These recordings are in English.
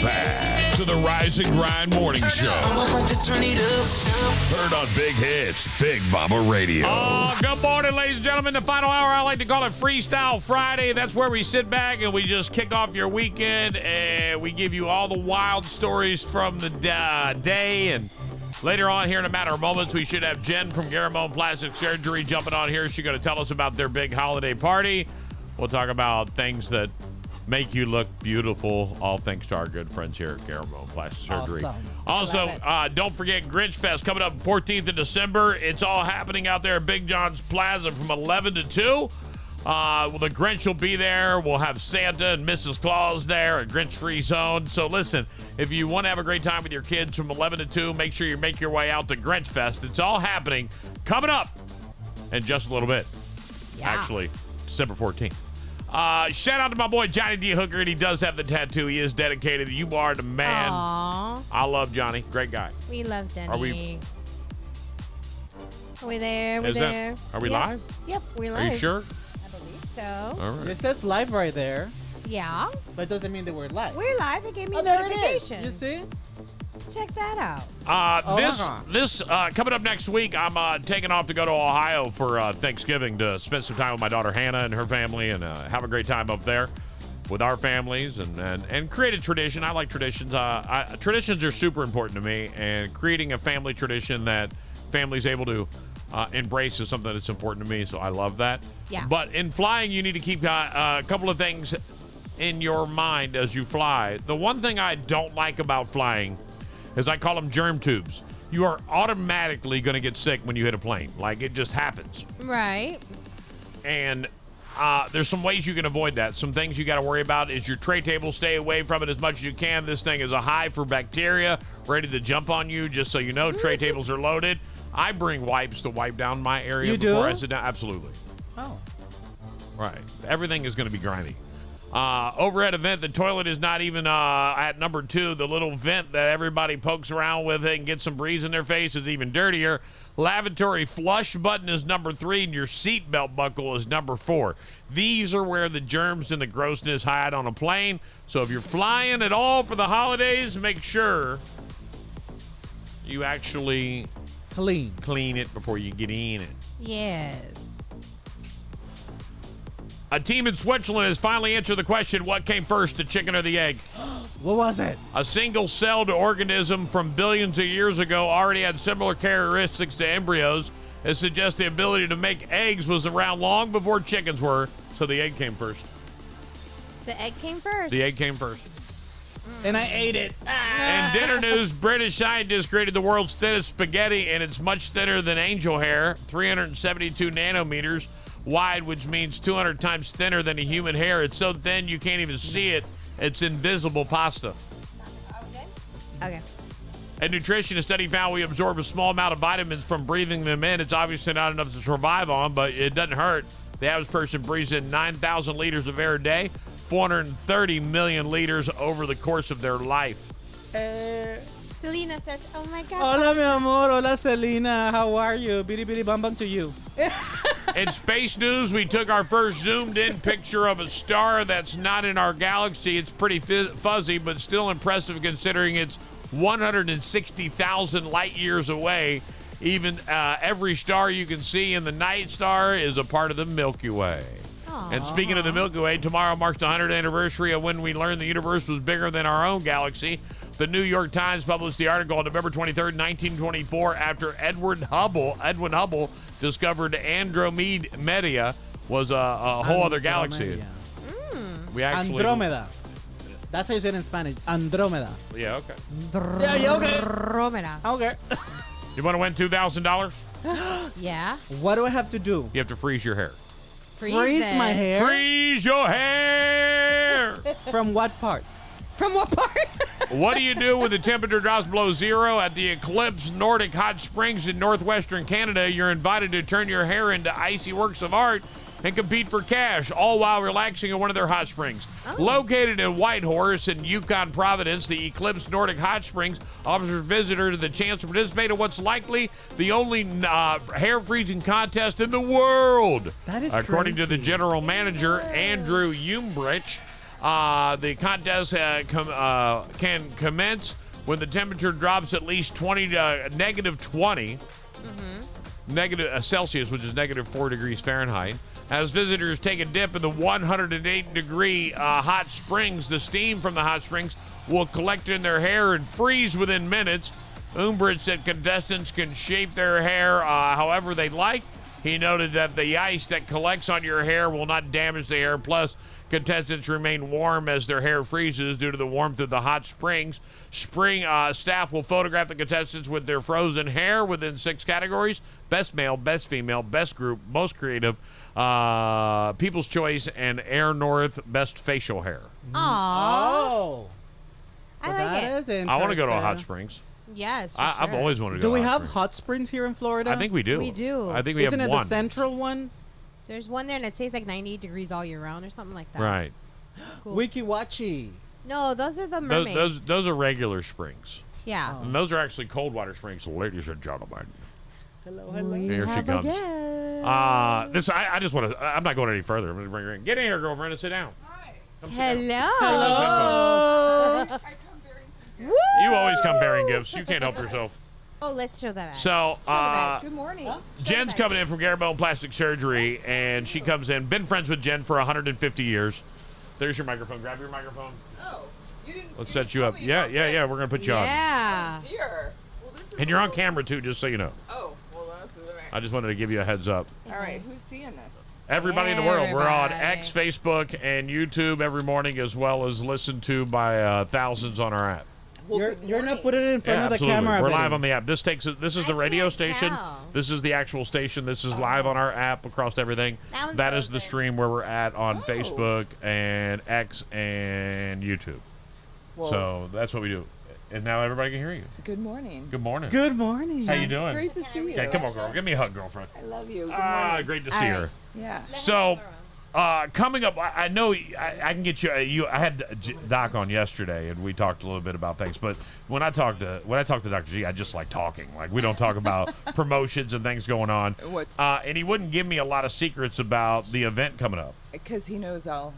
back to the Rise and Grind Morning Show. Heard on Big Hits, Big Mama Radio. Oh, good morning, ladies and gentlemen. The final hour, I like to call it Freestyle Friday. That's where we sit back and we just kick off your weekend and we give you all the wild stories from the day. And later on here in a matter of moments, we should have Jen from Garamone Plastic Surgery jumping on here. She's going to tell us about their big holiday party. We'll talk about things that make you look beautiful, all thanks to our good friends here at Garamone Plastic Surgery. Awesome. Also, don't forget Grinch Fest coming up 14th of December. It's all happening out there at Big John's Plaza from 11 to 2. Well, the Grinch will be there. We'll have Santa and Mrs. Claus there, a Grinch-free zone. So listen, if you want to have a great time with your kids from 11 to 2, make sure you make your way out to Grinch Fest. It's all happening coming up in just a little bit. Yeah. Actually, December 14th. Shout out to my boy Johnny D. Hooker, and he does have the tattoo. He is dedicated. You are the man. Aww. I love Johnny. Great guy. We love Jenny. Are we there? We're there. Are we Yep. live? Yep, we're live. Are you sure? I believe so. All right. It says live right there, Yeah, but doesn't mean that we're live. we're live. It gave me a there it is. notification. You see? Check that out. This coming up next week, I'm taking off to go to Ohio for Thanksgiving to spend some time with my daughter Hannah and her family and have a great time up there with our families and create a tradition. I like traditions. Traditions are super important to me, and creating a family tradition that family's able to embrace is something that's important to me, so I love that. Yeah. But in flying, you need to keep a couple of things in your mind as you fly. The one thing I don't like about flying is I call them germ tubes. You are automatically going to get sick when you hit a plane. Like, it just happens. Right. And there's some ways you can avoid that. Some things you got to worry about is your tray table. Stay away from it as much as you can. This thing is a hive for bacteria ready to jump on you, just so you know. Tray tables are loaded. I bring wipes to wipe down my area You before do? I sit down. Absolutely. Oh. Right. Everything is going to be grimy. Overhead vent, the toilet is not even at number 2. The little vent that everybody pokes around with and gets some breeze in their face is even dirtier. Lavatory flush button is number 3, and your seatbelt buckle is number 4. These are where the germs and the grossness hide on a plane. So if you're flying at all for the holidays, make sure you actually clean it before you get in it. Yes. A team in Switzerland has finally answered the question, what came first, the chicken or the egg? What was it? A single-celled organism from billions of years ago already had similar characteristics to embryos. It suggests the ability to make eggs was around long before chickens were, so the egg came first. The egg came first. The egg came first. And I ate it. In dinner news, British scientists created the world's thinnest spaghetti, and it's much thinner than angel hair, 372 nanometers wide, which means 200 times thinner than a human hair. It's so thin you can't even see it. It's invisible pasta. Okay. A nutritionist study found we absorb a small amount of vitamins from breathing them in. It's obviously not enough to survive on, but it doesn't hurt. The average person breathes in 9,000 liters of air a day, 430 million liters over the course of their life. Selena says, oh my God. Hola, mi amor. Hola, Selena. How are you? Bitty bitty bum bum to you. In space news, we took our first zoomed-in picture of a star that's not in our galaxy. It's pretty fuzzy, but still impressive considering it's 160,000 light years away. Even every star you can see in the night star is a part of the Milky Way. Aww. And speaking of the Milky Way, tomorrow marks the 100th anniversary of when we learned the universe was bigger than our own galaxy. The New York Times published the article on November 23rd, 1924, after Edwin Hubble discovered Andromeda was a whole other galaxy. We actually Andromeda. That's how you say it in Spanish. Andromeda. Yeah, okay. Yeah, okay. Romera. Okay. You want to win $2,000? Yeah. What do I have to do? You have to freeze your hair. Freeze it. my hair? Freeze your hair! From what part? From what part? What do you do when the temperature drops below zero? At the Eclipse Nordic Hot Springs in northwestern Canada, you're invited to turn your hair into icy works of art and compete for cash, all while relaxing in one of their hot springs. Oh. Located in Whitehorse in Yukon Providence, the Eclipse Nordic Hot Springs offers visitors the chance to participate in what's likely the only hair freezing contest in the world. That is according to the crazy. general manager, Andrew Umbrich. The contest can commence when the temperature drops at least 20 to negative 20 negative Celsius, which is negative 4 degrees Fahrenheit. As visitors take a dip in the 108-degree hot springs, the steam from the hot springs will collect in their hair and freeze within minutes. Umbridge said contestants can shape their hair however they like. He noted that the ice that collects on your hair will not damage the hair. Plus, contestants remain warm as their hair freezes due to the warmth of the hot springs. Staff will photograph the contestants with their frozen hair within 6 categories: best male, best female, best group, most creative, people's choice, and Air North best facial hair. Aww. Oh. I like that it. is interesting. I want to go to a hot springs. Yes, for I've sure. always wanted to go Do we to a hot have springs. hot springs here in Florida? I think we do. We do. I think we Isn't have it one. the central one? There's one there and it stays like 98 degrees all year round or something like that. Right. It's cool. Wikiwachi. No, those are the mermaids. Those are regular springs. Yeah. And those are actually cold water springs, ladies and gentlemen. Hello, hello. Here she Have comes. again. I just want to. I'm not going any further. I'm going to bring her in. Get in here, girlfriend, and sit down. Come sit down. Hello. Hello. Woo! You always come bearing gifts. You can't help yourself. Oh, let's show that. So, Good morning. Jen's coming in from Garabone Plastic Surgery, and she comes in. Been friends with Jen for 150 years. There's your microphone. Grab your microphone. Oh, you didn't. Let's set you up. Yeah. We're going to put you on. Yeah. Dear. Well, this is And you're on camera, too, just so you know. Oh, well, that's I just wanted to give you a heads up. all right. Who's seeing this? Everybody in the world. We're on Everybody. X, Facebook, and YouTube every morning, as well as listened to by thousands on our app. Well, You're, good you're not morning. putting it in front Yeah, of the absolutely. camera. We're Betty. live on the app. This is the I radio can't station. tell. This is the actual station. This is live on our app across everything. That one's That is the frozen. stream where we're at on Oh. Facebook and X and YouTube. Well, So that's what we do. And now everybody can hear you. good morning. Good morning. Good morning. How you doing? Great to see you. Yeah, come on, girl. Give me a hug, girlfriend. I love you. Good Ah, morning. great to see All her. right. Yeah. So, coming up, I know I can get you. I had Doc on yesterday, and we talked a little bit about things. But when I talk to Dr. G, I just like talking. Like we don't talk about promotions and things going on. What's- And he wouldn't give me a lot of secrets about the event coming up. Because he knows all.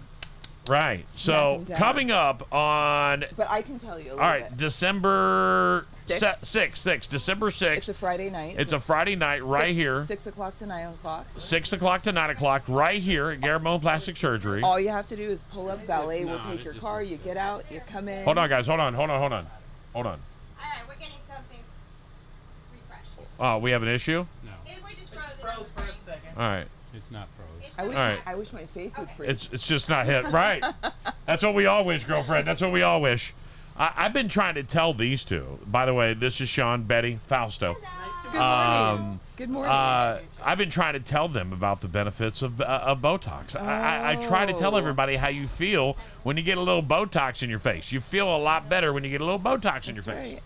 Right. Smack So him down. coming up on. But I can tell you a little All right, bit. December Sixth. 6th, December 6th. It's a Friday night. It's a Friday night right here, 6 o'clock to 9 o'clock. 6 o'clock to 9 o'clock, right here at Garabone Plastic Surgery. All you have to do is pull up. Valet will take your car. You get out. You come in. Hold on, guys. Hold on. All right, we're getting something refreshed. We have an issue? We're just frozen. All right. It's not froze. I wish, All right. I wish my face would freeze. It's just not hit. Right. That's what we all wish, girlfriend. That's what we all wish. I've been trying to tell these two. By the way, this is Sean, Betty, Fausto. Good morning. Good morning. I've been trying to tell them about the benefits of Botox. I try to tell Oh. everybody how you feel when you get a little Botox in your face. You feel a lot better when you get a little Botox in your That's face. right.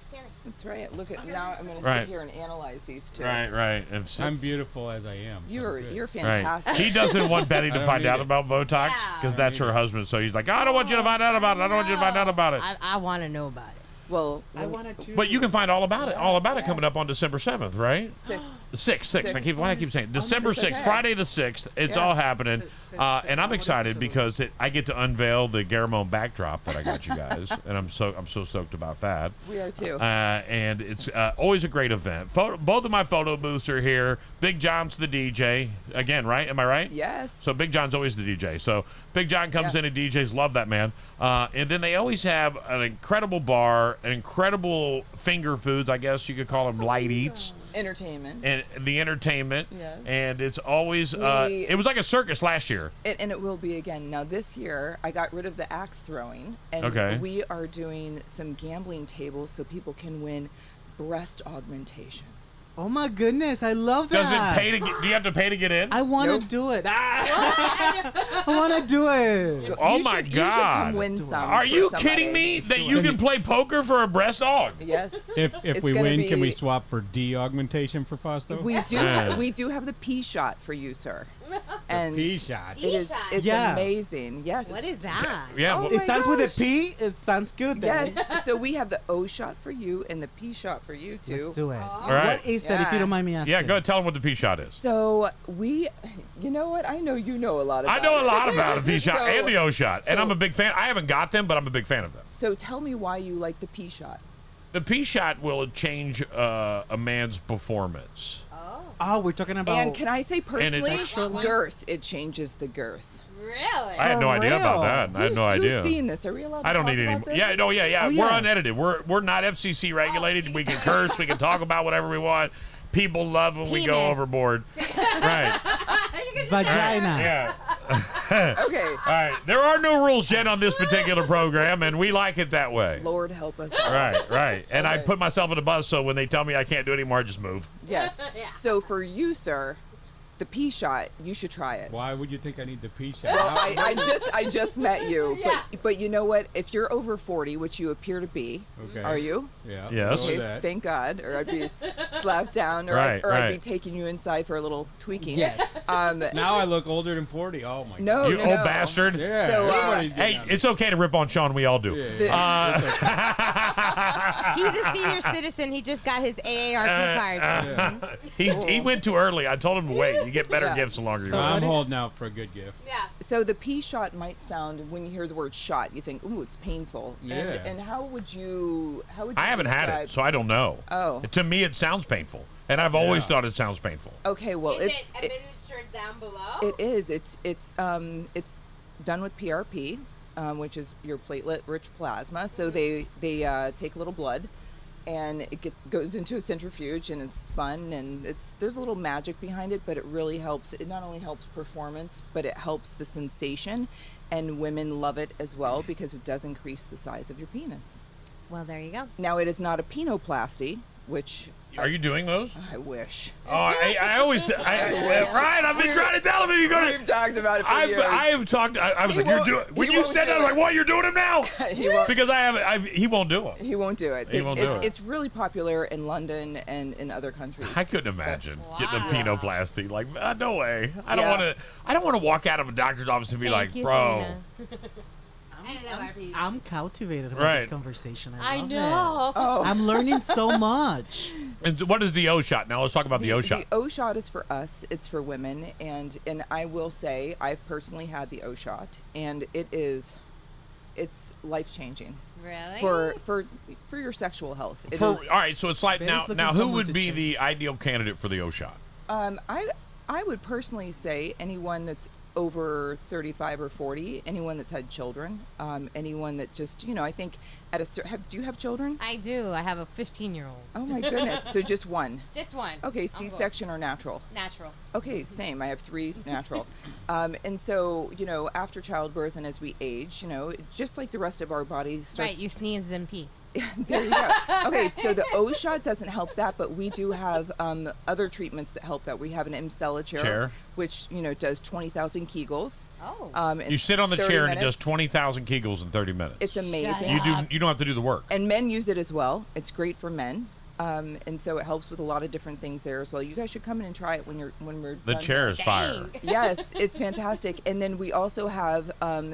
That's right. Look at now. I'm going to Right. sit here and analyze these two. Right. I'm beautiful as I am. so You're good. you're Right. fantastic. He doesn't want Betty I to don't find need out it. about Botox because that's her husband. So he's like, I don't want you to find out about it. I don't want you to find out about it. I want to know about it. Well, I wanted to. But you can find all about it coming up on December 7th, right? 6th. The 6th. I keep saying December It's 6th, okay. Friday the 6th. It's Yeah. all happening. And I'm excited because I get to unveil the Garamone backdrop that I got you guys. And I'm so stoked about that. We are too. And it's always a great event. Both of my photo booths are here. Big John's the DJ. Again, right? Am I right? Yes. So Big John's always the DJ. So Big John comes Yeah. in and DJs. Love that man. And then they always have an incredible bar, incredible finger foods, I guess you could call them light eats, Entertainment. and the entertainment. Yes. And it's always, We- it was like a circus last year. And it will be again. Now this year, I got rid of the axe throwing, and Okay. we are doing some gambling tables so people can win breast augmentations. Oh my goodness, I love that. Does it pay to get, do you have to pay to get in? I want to Nope. do it. I want to do it. Oh You my should- You should God. come win some. Are for you somebody. kidding me that you can play poker for a breast aug? Yes. If It's we gonna win, can we be- swap for D augmentation for Fausto? We do. Yeah. We do have the pea shot for you, sir. And Pea shot. it is. Pea-shot. It's Yeah. amazing. Yes. What is that? Yeah. Oh well, It my starts with a gosh. P. It sounds good. Then. Yes. So we have the O shot for you and the P shot for you too. Let's do it. right. What is that, if you Yeah. don't mind me asking? yeah, go ahead, tell them what the pea shot is. So you know what? I know you know a lot about I know a it. lot about the pea shot So- and the O shot, and so- I'm a big fan. I haven't got them, but I'm a big fan of them. So tell me why you like the P shot. The pea shot will change a man's performance. Oh, we're talking about. And can I say personally, Sexually? girth? It changes the girth. Really? I had no For idea about real? that. I had no idea. Who's seen this? Are we allowed to I don't talk need any. about this? Yeah, no, yeah. Oh, We're yes. unedited. We're not FCC regulated. We can curse. We can talk about whatever we want. People love when we go Penis. overboard. Right. Vagina. Yeah. Okay. All right. There are no rules, Jen, on this particular program, and we like it that way. Lord help us. Right. And I Okay. put myself in a bus, so when they tell me I can't do it anymore, I just move. Yes. Yeah. So for you, sir, the P shot, you should try it. Why would you think I need the pea shot? Well, How- I just met you, but you know what? If you're over 40, which you appear to be, Okay. are you? Yeah. Yes. know Okay, that. thank God, or I'd be slapped down, or, Right, I'd be right. taking you inside for a little tweaking. Yes. Now I look older than 40. Oh my No, God. You no, old no. bastard. Yeah. So, everybody's getting Hey, on it's okay to rip on Sean. We all do. Yeah, yeah. He's a senior citizen. He just got his AARP card. He went too early. I told him to wait. You get better Yeah. gifts the longer you So wait. I'm what is- holding out for a good gift. Yeah. So the P shot might sound, when you hear the word shot, you think, ooh, it's painful. Yeah. And how would you I haven't had it, describe- so I don't know. Oh. To me, it sounds painful, and I've always Yeah. thought it sounds painful. Okay, well, Is it's it administered down below? it is. It's done with PRP, which is your platelet-rich plasma. So they take a little blood, and it goes into a centrifuge, and it's spun, and there's a little magic behind it, but it really helps. It not only helps performance, but it helps the sensation, and women love it as well because it does increase the size of your penis. Well, there you go. Now it is not a penoplasty, which Are you doing those? I wish. Oh, I always, right? I've been trying to tell him you're gonna. We've talked about it for I've years. I've talked. I was He like, you're won't- doing. When he you won't said do that, I was it. like, what? You're doing them now? He won't. Because I haven't. He won't do them. He won't do it. He won't do it. It's really popular in London and in other countries. I couldn't imagine getting a Wow. penoplasty. Like, no way. I don't Yeah. want to. I don't want to walk out of a doctor's office and be Thank like, you, bro. Selena. I'm captivated by Right. this conversation. I love know. Oh. It. I'm learning so much. And so what is the O shot? Now let's talk about the O shot. The O shot is for us. It's for women, and I will say I've personally had the O shot, and it's life changing Really? for your sexual health. It All is. right, so it's like Betty's now. looking Now, for who someone would to be check. the ideal candidate for the O shot? I would personally say anyone that's over 35 or 40, anyone that's had children, anyone that just I think at do you have children? I do. I have a 15-year-old. Oh my goodness! So just one. Just one. Okay, I'll go. C-section or natural? Natural. Okay, same. I have 3 natural. And so, after childbirth and as we age, just like the rest of our body starts. Right, you sneeze and pee. There you go. Okay, so the O shot doesn't help that, but we do have other treatments that help that. We have an Emcella chair, which, does 20,000 Kegels. Oh. in You sit on the 30 chair and it minutes. does 20,000 Kegels in 30 minutes. It's amazing. You don't have to do the work. And men use it as well. It's great for men. And so it helps with a lot of different things there as well. You guys should come in and try it when we're The done. chair is fire. Yes, it's fantastic. And then we also have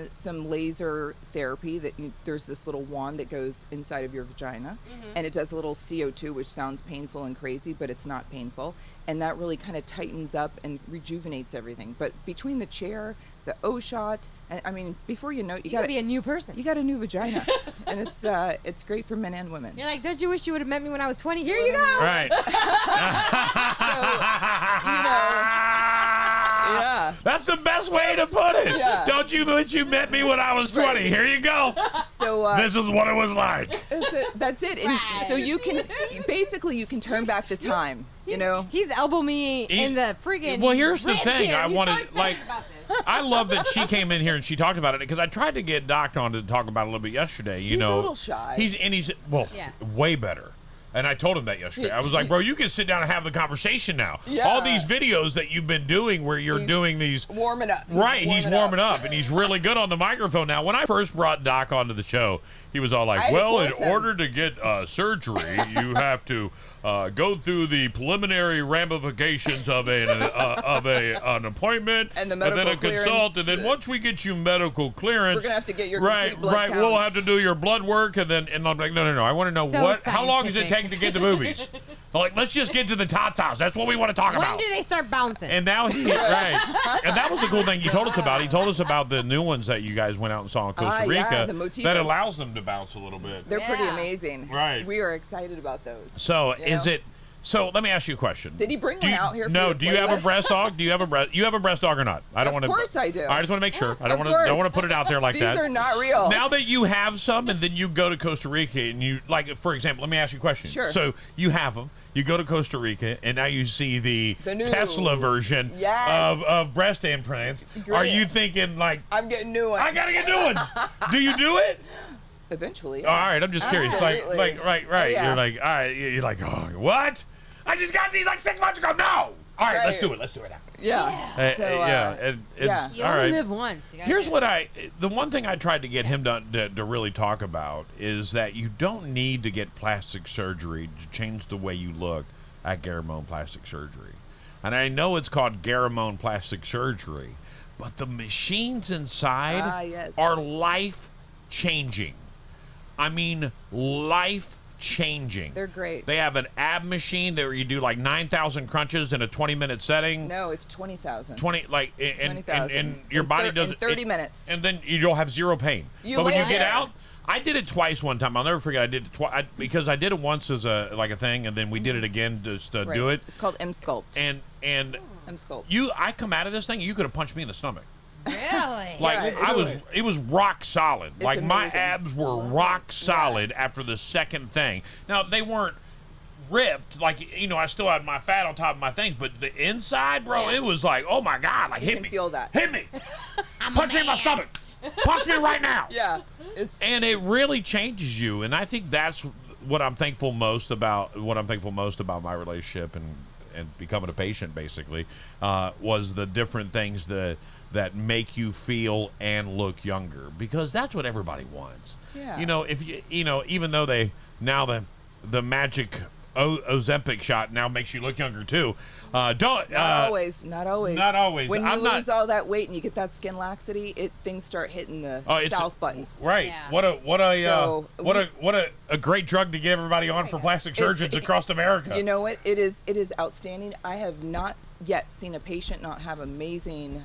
some laser therapy that there's this little wand that goes inside of your vagina, and it does a little CO2, which sounds painful and crazy, but it's not painful. And that really kind of tightens up and rejuvenates everything. But between the chair, the O shot, and I mean, before you know it, You gotta be a new person. you got a new vagina, and it's great for men and women. You're like, don't you wish you would have met me when I was 20? Here you go. Right. Yeah. That's the best way to put it. Yeah. Don't you wish you met me when I was 20? Here you go. So This is what it was like. that's it. And so you can basically turn back the time. He's elbow me in the friggin' Well, here's the ribs thing. here. I He's wanted, so excited like, about this. I love that she came in here and she talked about it because I tried to get Doc on to talk about it a little bit yesterday. He's a little shy. He's Yeah. way better. And I told him that yesterday. I was like, bro, you can sit down and have the conversation now. Yeah. All these videos that you've been doing where you're doing these. warming up. Right, he's warming up and he's really good on the microphone now. When I first brought Doc onto the show, he was all like, I well, in forced him. order to get surgery, you have to go through the preliminary ramifications of an appointment, And the then a medical consult, and then clearance. once we get you medical clearance, We're gonna have to get your right, complete blood right. We'll counts. have to do your blood work, and I'm like, no. I want to know So how long does it scientific. take to get the boobies? I'm like, let's just get to the tatas. That's what we want to talk When about. do they start bouncing? And now right, and that was the cool thing he told us about. He told us about the new ones that you guys went out and saw in Costa yeah, Rica the Motivas. that allows them to bounce a little bit. They're pretty Yeah. amazing. Right. We are excited about those. So You is know? it? So let me ask you a question. Did he bring Do one you- out here? For No. you to Do you play have a with? breast dog? Do you have a breast? You have a breast dog or not? I don't Of want to. course I do. I just want to make sure. I Of don't want course. to put it out there like These that. are not real. Now that you have some, and then you go to Costa Rica, and you like, for example, let me ask you a question. Sure. So you have them. You go to Costa Rica, and now you see the new- Tesla version Yes. of breast implants. Great. Are you thinking like, I'm getting new ones. I gotta get new ones? Do you do it? Eventually. All right, I'm just curious. Absolutely. Right. Oh, yeah. You're like, all right. You're like, oh, what? I just got these like 6 months ago. No. All right, let's Right. do it. Let's do it now. Yeah. So, yeah, and it's yeah. you all only right. live once. You gotta Here's do what it. the one thing I tried to get him to really talk about is that you don't need to get plastic surgery to change the way you look at Garamone plastic surgery. And I know it's called Garamone plastic surgery, but the machines inside yes. are life changing. I mean, life changing. They're great. They have an ab machine where you do like 9,000 crunches in a 20-minute setting. No, it's 20,000. 20 like and 20,000. your In body thir- does in it 30 minutes. and then you'll have zero pain. You but when lay you get there. out, I did it twice one time. I'll never forget. I did it twice because I did it once as a thing, and then we did it again just to Right. do it. It's called M Sculpt. And M Sculpt. I come out of this thing, you could have punched me in the stomach. Really? Like Yeah, it was rock solid. It's Like my amazing. abs were rock solid after the second thing. Now they weren't ripped, like I still had my fat on top of my things, but the inside, bro, it was like, oh my god, like You hit can me, feel that. hit me, punch me in my stomach, punch me right now. Yeah. It's And it really changes you, and I think that's what I'm thankful most about. What I'm thankful most about my relationship and becoming a patient, basically, was the different things that make you feel and look younger, because that's what everybody wants. Yeah. If even though the magic Ozempic shot now makes you look younger too. Not always. Not always. Not always. When you I'm not- lose all that weight and you get that skin laxity, things start hitting the south button. Right. Yeah. What a great drug to get everybody on for plastic surgeons across America. You know what? It is outstanding. I have not yet seen a patient not have amazing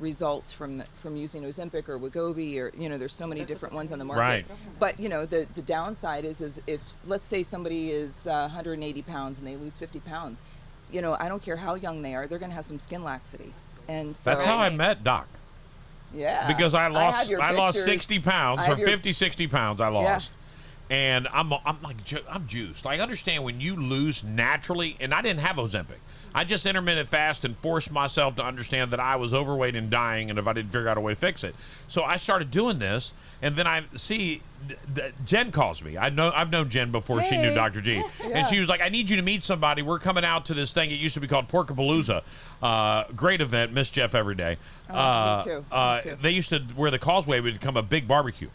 results from using Ozempic or Wegovy, or there's so many different ones on the market. Right. But the downside is if, let's say, somebody is 180 pounds and they lose 50 pounds, I don't care how young they are, they're going to have some skin laxity. And so That's how I met Doc. Yeah. Because I have lost your I lost pictures. 60 pounds, I or have your- 50, 60 pounds I lost. And I'm juiced. Like, I understand when you lose naturally, and I didn't have Ozempic. I just intermittent fast and forced myself to understand that I was overweight and dying, and if I didn't figure out a way to fix it. So I started doing this, and then I see Jen calls me. I've known Jen before she knew Hey. Dr. G. And she was like, I need you to meet somebody. We're coming out to this thing. It used to be called Porkapalooza. Great event. Miss Jeff every day. Me too. Me too. They used to, where the causeway would become a big barbecue.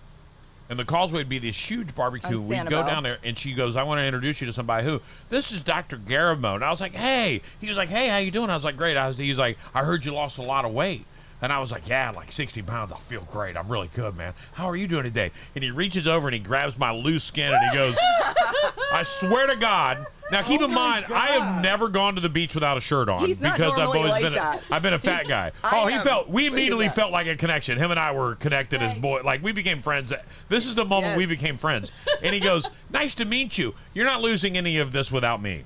And the causeway would be this huge barbecue. On We'd go Sanibel. down there, and she goes, I want to introduce you to somebody who, this is Dr. Garamone. I was like, hey. He was like, hey, how you doing? I was like, great. He's like, I heard you lost a lot of weight. And I was like, yeah, like 60 pounds. I feel great. I'm really good, man. How are you doing today? And he reaches over and he grabs my loose skin and he goes, I swear to God. Now, keep in mind, I have never gone to the beach without a shirt on. He's not because normally like been that. I've been a fat guy. I am. We Look at immediately that. felt like a connection. Him and I were connected as boy. Like, we became friends. This is the moment we Yes. became friends. And he goes, nice to meet you. You're not losing any of this without me.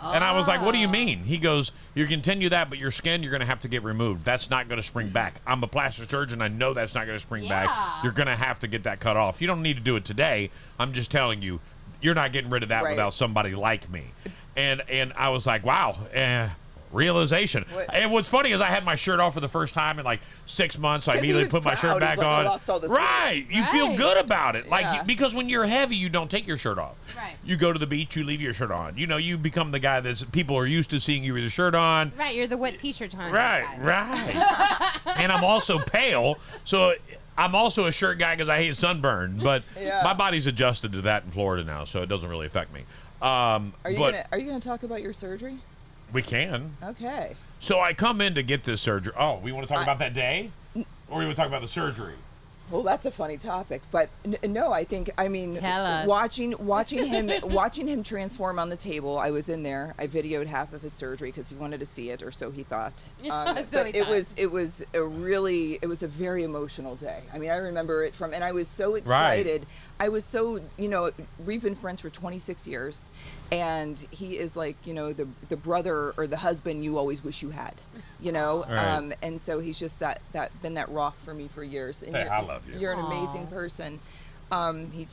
And I was like, what do you mean? He goes, you continue that, but your skin, you're going to have to get removed. That's not going to spring back. I'm a plastic surgeon. I know that's not going to spring back. Yeah. You're going to have to get that cut off. You don't need to do it today. I'm just telling you, you're not getting rid of that Right. without somebody like me. And I was like, wow, realization. What- And what's funny is I had my shirt off for the first time in like 6 months. I 'Cause he immediately was put my shirt proud. back He's like, I on. lost all this weight. Right. You feel Right. good about it. Like, Yeah. because when you're heavy, you don't take your shirt off. Right. You go to the beach, you leave your shirt on. You become the guy that people are used to seeing you with your shirt on. Right, you're the wet t-shirt on. Right, right. And I'm also pale, so I'm also a shirt guy because I hate sunburn, but Yeah. my body's adjusted to that in Florida now, so it doesn't really affect me. Are you But gonna talk about your surgery? we can. Okay. So I come in to get this surgery. Oh, we want to talk about that day? Or we want to talk about the surgery? Well, that's a funny topic, but no, I mean, Tell us. watching him transform on the table. I was in there. I videoed half of his surgery because he wanted to see it, or so he thought. So but he it thought. was a very emotional day. I mean, I remember it and I was so excited. I was so, we've been friends for 26 years, and he is like, the brother or the husband you always wish you had, Right. and so he's just been that rock for me for years. And Say, I love you. You're an amazing person.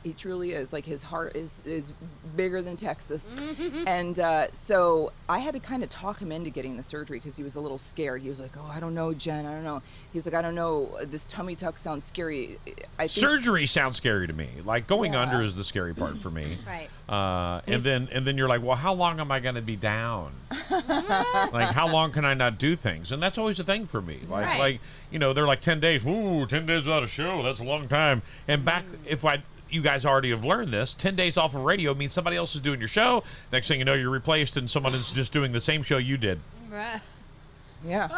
He truly is. Like, his heart is bigger than Texas. And so I had to kind of talk him into getting the surgery because he was a little scared. He was like, oh, I don't know, Jen, I don't know. He's like, I don't know, this tummy tuck sounds scary. I think Surgery sounds scary to me. Like going Yeah. under is the scary part for me. Right. And then you're like, well, how long am I going to be down? Like, how long can I not do things? And that's always a thing for me. Right. They're like 10 days. Ooh, 10 days without a show. That's a long time. And back, you guys already have learned this, 10 days off of radio means somebody else is doing your show. Next thing you know, you're replaced and someone is just doing the same show you did. Right. Yeah.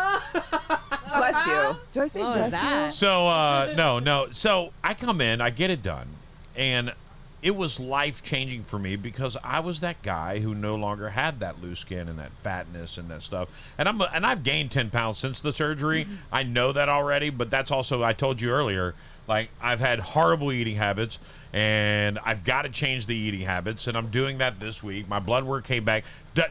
Bless you. Do I say What was bless that? you? So, no. So I come in, I get it done. And it was life-changing for me because I was that guy who no longer had that loose skin and that fatness and that stuff. And I've gained 10 pounds since the surgery. I know that already, but that's also, I told you earlier, like, I've had horrible eating habits, and I've got to change the eating habits, and I'm doing that this week. My blood work came back.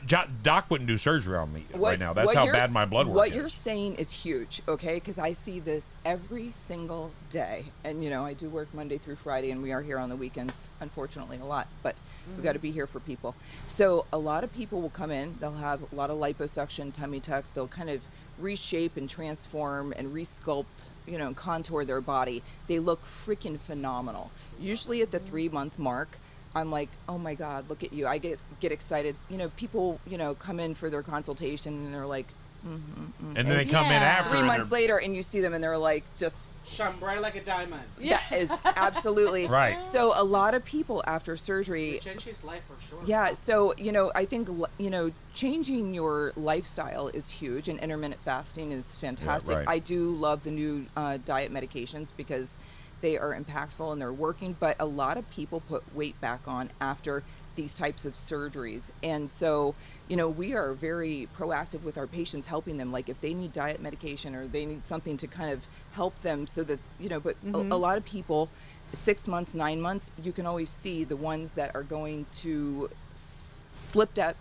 Doc wouldn't do surgery on me right now. That's how bad my blood work What is. you're saying is huge, okay? Because I see this every single day. And, I do work Monday through Friday, and we are here on the weekends, unfortunately, a lot. But we got to be here for people. So a lot of people will come in. They'll have a lot of liposuction, tummy tuck. They'll kind of reshape and transform and resculpt, and contour their body. They look freaking phenomenal. Usually at the 3-month mark, I'm like, oh my God, look at you. I get excited. People, come in for their consultation and they're like, and then they come in Yeah. after. 3 and months they're- later and you see them and they're like, just, Shine bright like a diamond. that is absolutely Right. So a lot of people after surgery, Change his life for sure. yeah, so, I think, changing your lifestyle is huge, and intermittent fasting is fantastic. right. I do love the new diet medications because they are impactful and they're working, but a lot of people put weight back on after these types of surgeries. And so, we are very proactive with our patients, helping them. Like, if they need diet medication or they need something to kind of help them so that, but a lot of people, 6 months, 9 months, you can always see the ones that are going to slip down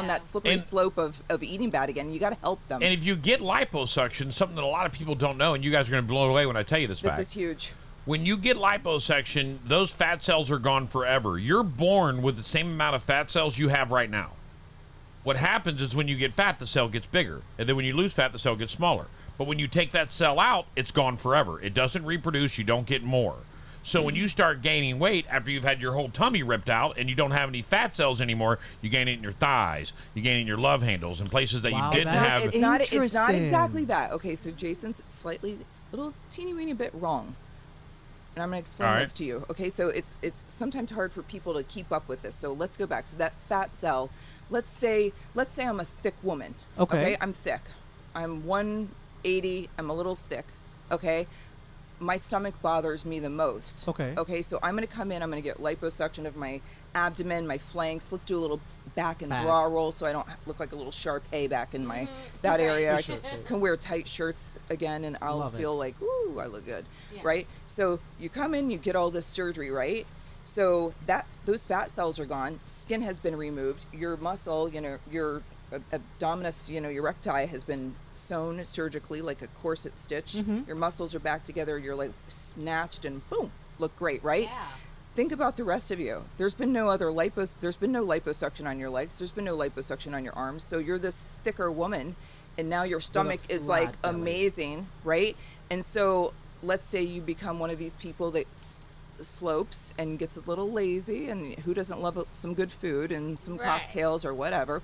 that slippery And- slope of eating bad again. You got to help them. And if you get liposuction, something that a lot of people don't know, and you guys are going to be blown away when I tell you this This fact. is huge. When you get liposuction, those fat cells are gone forever. You're born with the same amount of fat cells you have right now. What happens is when you get fat, the cell gets bigger. And then when you lose fat, the cell gets smaller. But when you take that cell out, it's gone forever. It doesn't reproduce. You don't get more. So when you start gaining weight after you've had your whole tummy ripped out and you don't have any fat cells anymore, you gain it in your thighs, you gain it in your love handles and places that Wow, you didn't that's have. It's not Interesting. exactly that. Okay, so Jason's slightly, little teeny weeny bit wrong. And I'm going to explain All right. this to you. Okay, so it's sometimes hard for people to keep up with this. So let's go back. So that fat cell, let's say I'm a thick woman. Okay. I'm thick. I'm 180. I'm a little thick. Okay. My stomach bothers me the most. Okay. Okay, so I'm going to come in. I'm going to get liposuction of my abdomen, my flanks. Let's do a little back and Back. bra roll so I don't look like a little Sharpay back in my that area. I can wear tight shirts again, and I'll Love it. feel like, ooh, I look good, Yeah. right? So you come in, you get all this surgery, right? So those fat cells are gone. Skin has been removed. Your muscle, your abdominis, your recti has been sewn surgically like a corset stitch. Your muscles are back together. You're like snatched and boom, look great, right? Yeah. Think about the rest of you. There's been no liposuction on your legs. There's been no liposuction on your arms. So you're this thicker woman, and now your stomach is like flat belly. amazing, right? And so let's say you become one of these people that slopes and gets a little lazy, and who doesn't love some good food and some Right. cocktails or whatever.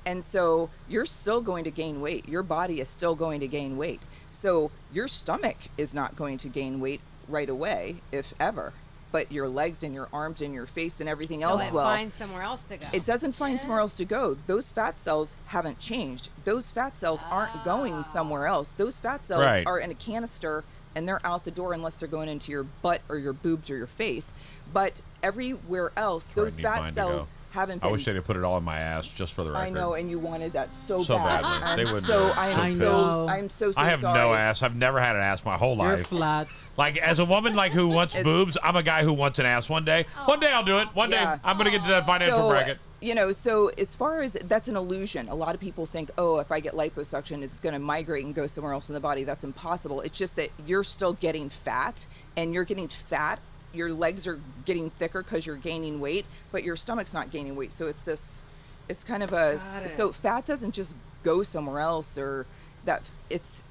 And so you're still going to gain weight. Your body is still going to gain weight. So your stomach is not going to gain weight right away, if ever. But your legs and your arms and your face and everything So else it will. finds somewhere else to go. It doesn't find somewhere else to go. Those fat cells haven't changed. Those fat cells aren't going somewhere else. Those fat cells Right. are in a canister and they're out the door unless they're going into your butt or your boobs or your face. But everywhere else, where I those need fat mine to cells go. haven't I been. wish they'd have put it all in my ass just for the record. I know, and you wanted that so So bad. badly. They wouldn't do so it. I'm So so pissed. I'm so I have sorry. no ass. I've never had an ass my whole You're life. flat. Like, as a woman like who wants It's- boobs, I'm a guy who wants an ass one day. One day I'll do it. One Yeah. day I'm going to get to that financial So, bracket. you know, so as far as that's an illusion. A lot of people think, oh, if I get liposuction, it's going to migrate and go somewhere else in the body. That's impossible. It's just that you're still getting fat, and you're getting fat. Your legs are getting thicker because you're gaining weight, but your stomach's not gaining weight. So it's kind of so fat doesn't just go somewhere else, or that it's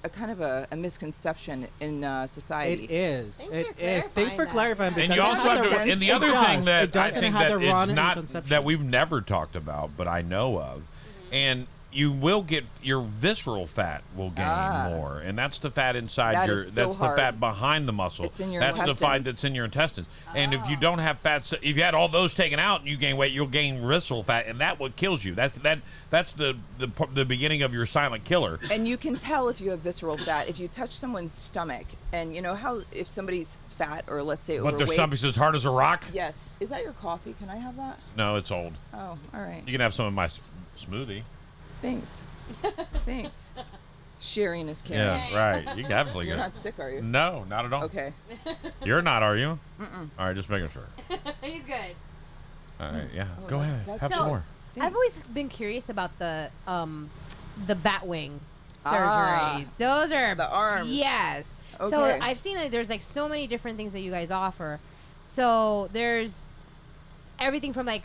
a kind of a misconception in society. It is. Thanks It for is. Thanks for clarifying clarifying. And you because also it have to, doesn't- and the it other does. thing that It doesn't I think have that the run it's in not conception. that we've never talked about, but I know of, and you will get your visceral fat will gain more, and that's the fat inside That your. is so That's hard. the fat behind the muscle. It's in your that's the fat intestines. that's in your intestines. And if you don't have fat, if you had all those taken out and you gain weight, you'll gain visceral fat, and that what kills you. That's the beginning of your silent killer. And you can tell if you have visceral fat if you touch someone's stomach, and you know how if somebody's fat or let's say But their overweight. stomach's as hard as a rock. Yes. Is that your coffee? Can I have that? No, it's old. Oh, all right. You can have some of my smoothie. Thanks. Thanks. Sharing is caring. Yeah, right. You can absolutely You're get not sick, are you? No, not at all. Okay. You're not, are you? All right, just making sure. He's good. All right, yeah. Oh, Go that's- ahead. that's Have so- some more. I've always been curious about the bat wing surgeries. Ah, Those are the arms. Yes. So Okay. I've seen that there's like so many different things that you guys offer. So there's everything from like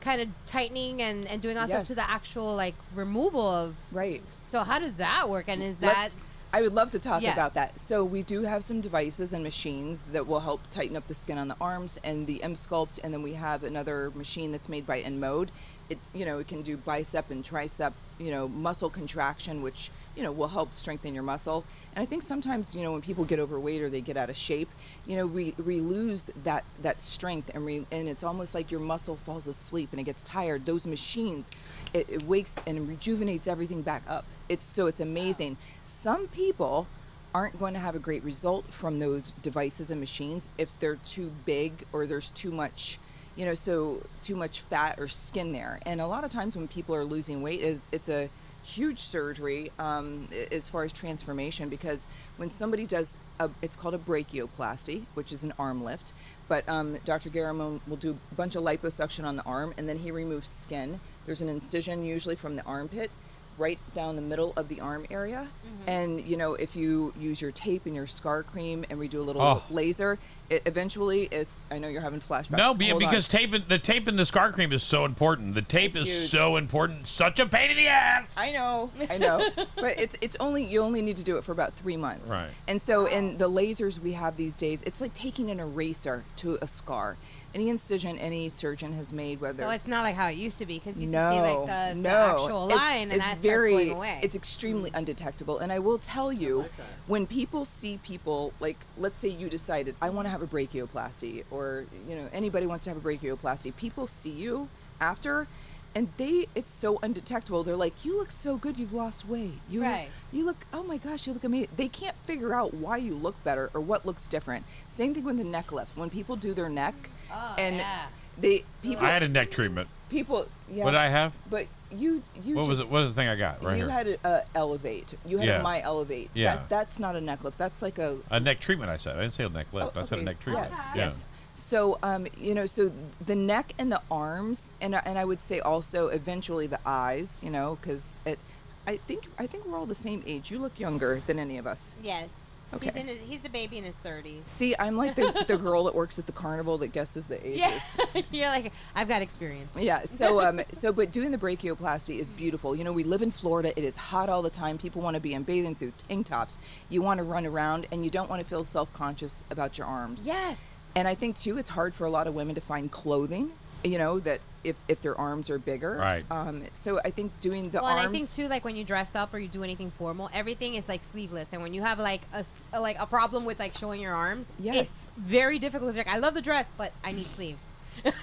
kind of tightening and doing all stuff to Yes. the actual like removal of. Right. So how does that work? And is that I would love to talk Yes. about that. So we do have some devices and machines that will help tighten up the skin on the arms and the M-Sculpt, and then we have another machine that's made by Enmode. It it can do bicep and tricep, muscle contraction, which will help strengthen your muscle. And I think sometimes when people get overweight or they get out of shape, we lose that strength, and it's almost like your muscle falls asleep and it gets tired. Those machines, it wakes and rejuvenates everything back up. It's amazing. Some people aren't going to have a great result from those devices and machines if they're too big or there's too much too much fat or skin there. And a lot of times when people are losing weight, it's a huge surgery as far as transformation, because when somebody does it's called a brachioplasty, which is an arm lift, but Dr. Garamone will do a bunch of liposuction on the arm, and then he removes skin. There's an incision usually from the armpit right down the middle of the arm area. And if you use your tape and your scar cream and we do a little laser, eventually I know you're having flashbacks. No, Hold on. because the tape and the scar cream is so important. The tape It's is huge. so important. Such a pain in the ass. I know, but you only need to do it for about 3 months. Right. And so in the lasers we have these days, it's like taking an eraser to a scar. Any incision any surgeon has made, whether so it's not like how it used to be because you used no, to see like the no, actual It's- line and it's that very, starts going away. It's extremely undetectable. And I will tell you, when people see people, like let's say you decided I want to have a brachioplasty, or anybody wants to have a brachioplasty, people see you after, and it's so undetectable. They're like, you look so good, you've lost weight. Right. You look, oh my gosh, you look amazing. They can't figure out why you look better or what looks different. Same thing with the neck lift. When people do their neck, and yeah. people I had a neck treatment. yeah. What did I have? But you What was it? just- What was the thing I got right you here? had a Elevate. You had Yeah. a My Elevate. Yeah. That's not a neck lift. That's like a A neck treatment. I said. I didn't say a neck lift. I said a okay. neck treatment. Yes. Yeah. Yes. So so the neck and the arms, and I would say also eventually the eyes, because I think we're all the same age. You look younger than any of us. Yes. Okay. He's the baby in his 30s. See, I'm like the girl that works at the carnival that guesses the ages. Yeah. You're like, I've got experience. Yeah. So but doing the brachioplasty is beautiful. We live in Florida. It is hot all the time. People want to be in bathing suits, tank tops. You want to run around, and you don't want to feel self-conscious about your arms. Yes. And I think too, it's hard for a lot of women to find clothing you know, that if their arms are bigger. Right. So I think doing the Well, arms. and I think too, like when you dress up or you do anything formal, everything is like sleeveless. And when you have like a problem with like showing your arms, Yes. it's very difficult. It's like I love the dress, but I need sleeves.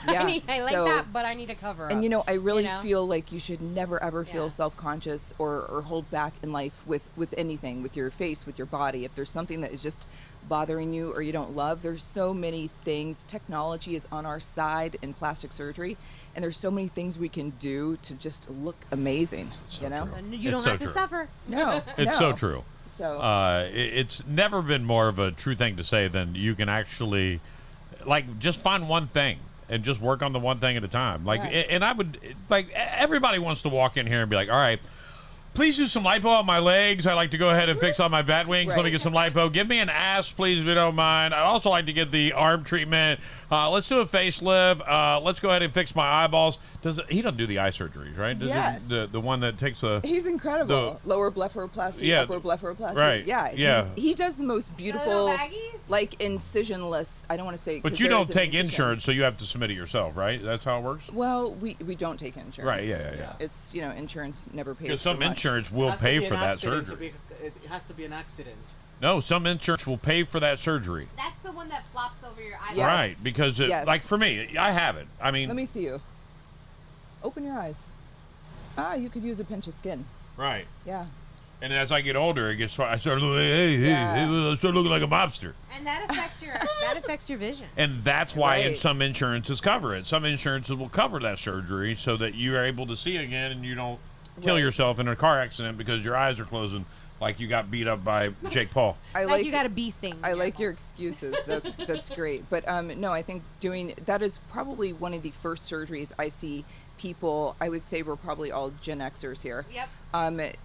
Yeah, I like so- that, but I need a cover. And up, you know, I really know? feel like you should never ever feel Yeah. self-conscious or hold back in life with anything, with your face, with your body. If there's something that is just bothering you or you don't love, there's so many things. Technology is on our side in plastic surgery, and there's so many things we can do to just look amazing. So you know? true. And you It's don't so have to true. suffer. No, It's so no. true. So It's never been more of a true thing to say than you can actually, like, just find one thing and just work on the one thing at a time. Like, Right. and I would, like, everybody wants to walk in here and be like, all right, please do some lipo on my legs. I'd like to go ahead and fix on my bat wings. Let me Right. get some lipo. Give me an ass, please, if you don't mind. I'd also like to get the arm treatment. Let's do a facelift. Let's go ahead and fix my eyeballs. He doesn't do the eye surgeries, right? Does Yes. The one that takes a... he's incredible. Lower blepharoplasty, Yeah. upper blepharoplasty. Right. Yeah. Yeah. He does the most beautiful, baggies? like incisionless. I don't want to say. But 'cause you there don't is an take incision. insurance, so you have to submit it yourself, right? That's how it works? Well, we don't take insurance. Right, yeah. It's, you know, insurance never pays. Because for some much. insurance will Has to pay be for an that accident to surgery. It has to be an accident. No, some insurance will pay for that surgery. That's the one that flops over your eyes. Yes. Right, because, Yes. like, for me, I have it. I mean... Let me see you. Open your eyes. You could use a pinch of skin. Right. Yeah. And as I get older, it gets... I start looking, hey, Yeah. I start looking like a mobster. And that affects your vision. And that's why in Right. some insurances cover it. Some insurances will cover that surgery so that you are able to see again and you don't kill Right. yourself in a car accident because your eyes are closing like you got beat up by Jake Paul. I Like you got a bee sting. I like your excuses. That's great. But no, I think doing that is probably one of the first surgeries I see people. I would say we're probably all Gen Xers here. Yep.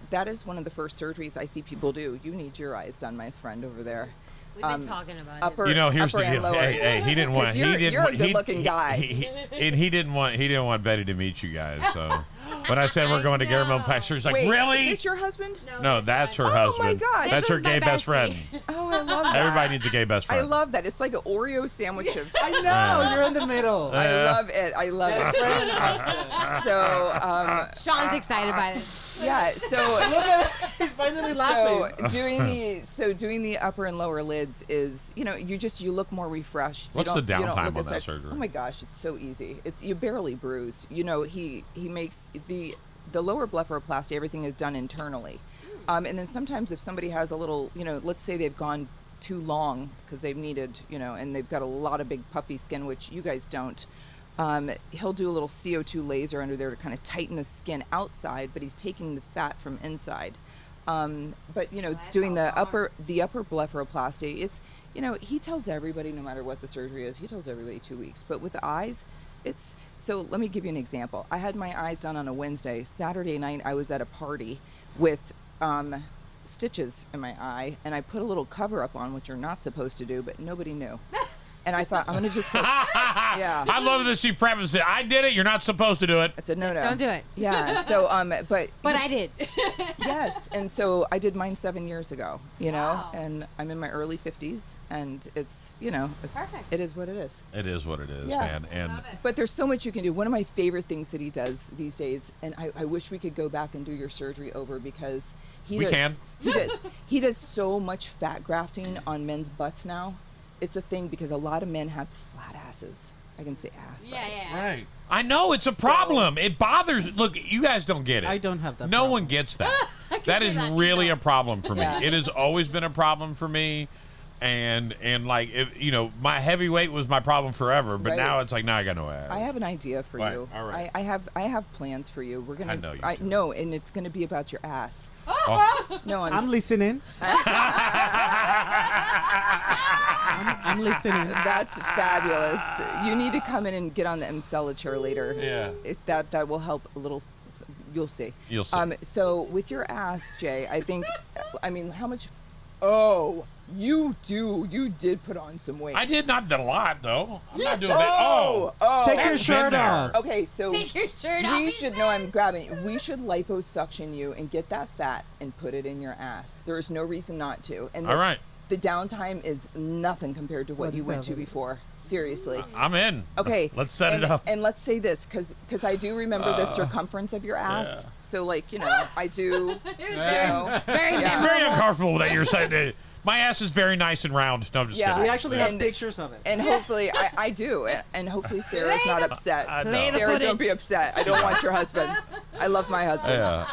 That is one of the first surgeries I see people do. You need your eyes done, my friend over there. We've been talking about upper, You know, here's upper the and deal. lower. Hey, he didn't want. 'Cause He you're- didn't you're a want. good-looking guy. And he didn't want Betty to meet you guys. So when I said we're going to Garamond Pasture, he's like, Wait, "Really?" Is this your husband? No, that's her Oh, my husband. gosh. That's This her was my gay best friend. bestie. Oh, I love that. Everybody needs a gay best I friend. love that. It's like an Oreo sandwich of. I know, you're in the middle. I love it. I love Best it. friend and husband. So, Sean's excited by it. yeah. So, Look at it. He's finally laughing. doing the upper and lower lids is, you know, you look more refreshed. You What's the don't- you don't downtime look on as that tired. surgery? Oh my gosh, it's so easy. It's you barely bruise. You know, he makes the lower blepharoplasty. Everything is done internally, and then sometimes if somebody has a little, you know, let's say they've gone too long because they've needed, you know, and they've got a lot of big puffy skin, which you guys don't. He'll do a little CO2 laser under there to kind of tighten the skin outside, but he's taking the fat from inside. But you know, doing the upper blepharoplasty, it's, you know, he tells everybody, no matter what the surgery is, he tells everybody 2 weeks. But with the eyes, it's so. Let me give you an example. I had my eyes done on a Wednesday. Saturday night, I was at a party with stitches in my eye, and I put a little cover up on, which you're not supposed to do, but nobody knew. And I thought, I'm gonna just put, yeah. I love that she prefaced it. I did it. You're not supposed to do it. It's a no-no. Don't do it. Yeah. So, but But I did. yes, and so I did mine 7 years ago. You know, Wow. and I'm in my early 50s, and it's, you know, Perfect. it is what it is. It is what it is, Yeah. man. And Love it. But there's so much you can do. One of my favorite things that he does these days, and I wish we could go back and do your surgery over because We can. He does so much fat grafting on men's butts now. It's a thing because a lot of men have flat asses. I can say ass. Yeah, right? yeah. right. I know it's a problem. It bothers. Look, you guys don't get it. I don't have that No problem. one gets that. can That see is that. really No. a problem for me. Yeah. It has always been a problem for me. And like, if, you know, my heavyweight was my problem forever, but Right. now it's like, now I got no ass. I have an idea for Right, you. all right. I have plans for you. We're gonna. I know you do. know, and it's gonna be about your ass. Oh, No, I'm listening. I'm listening. That's fabulous. You need to come in and get on the Emcella chair later. Yeah. That will help a little. You'll see. You'll see. So with your ass, Jay, I think. I mean, how much? Oh, you did put on some weight. I did not a lot, though. I'm not doing that. Oh, Take your that's shirt been there. off. Okay, so Take your shirt off. we he should says. know. I'm grabbing. We should liposuction you and get that fat and put it in your ass. There is no reason not to. And All right. the downtime is nothing compared to what you went to before. Seriously. I'm in. Okay. Let's set and, it up. And let's say this, because I do remember the circumference of your ass. So, like, you know, I do. It was know, very It's very uncomfortable that you're saying that. My ass is very nice and round. No, I'm just Yeah. kidding. We actually have And- pictures of it. And hopefully, I do. And hopefully, Sarah's not upset. I know. Play the Sarah, don't footage. be upset. I don't want your husband. I love my husband. Yeah.